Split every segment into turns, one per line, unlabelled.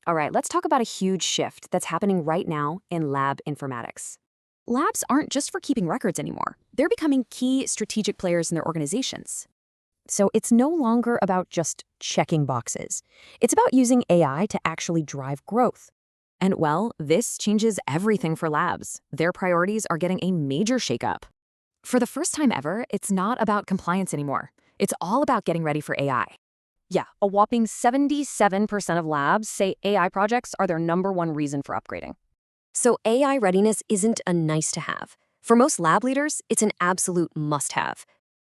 All right, let's talk about a huge shift that's happening right now in lab informatics. Labs aren't just for keeping records anymore. They're becoming key strategic players in their organizations. So it's no longer about just checking boxes. It's about using AI to actually drive growth. And well, this changes everything for labs. Their priorities are getting a major shakeup. For the first time ever, it's not about compliance anymore. It's all about getting ready for AI. Yeah, a whopping 77% of labs say AI projects are their #1 reason for upgrading. So AI readiness isn't a nice to have. For most lab leaders, it's an absolute must-have.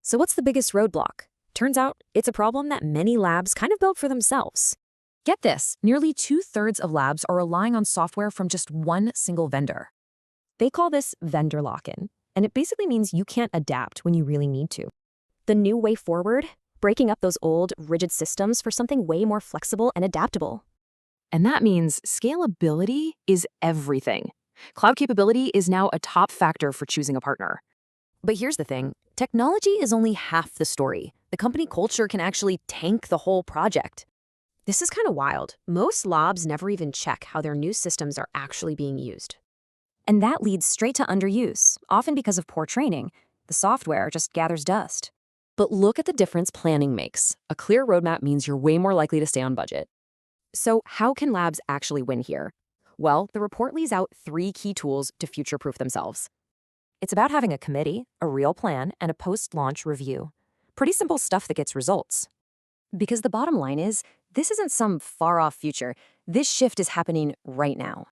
So what's the biggest roadblock? Turns out it's a problem that many labs kind of built for themselves. Get this, nearly 2/3 of labs are relying on software from just one single vendor. They call this vendor lock-in, and it basically means you can't adapt when you really need to. The new way forward? Breaking up those old, rigid systems for something way more flexible and adaptable. And that means scalability is everything. Cloud capability is now a top factor for choosing a partner. But here's the thing, technology is only half the story. The company culture can actually tank the whole project. This is kind of wild. Most labs never even check how their new systems are actually being used. And that leads straight to underuse, often because of poor training. The software just gathers dust. But look at the difference planning makes. A clear roadmap means you're way more likely to stay on budget. So how can labs actually win here? Well, the report lays out 3 key tools to future-proof themselves. It's about having a committee, a real plan, and a post-launch review. Pretty simple stuff that gets results. Because the bottom line is, this isn't some far-off future. This shift is happening right now.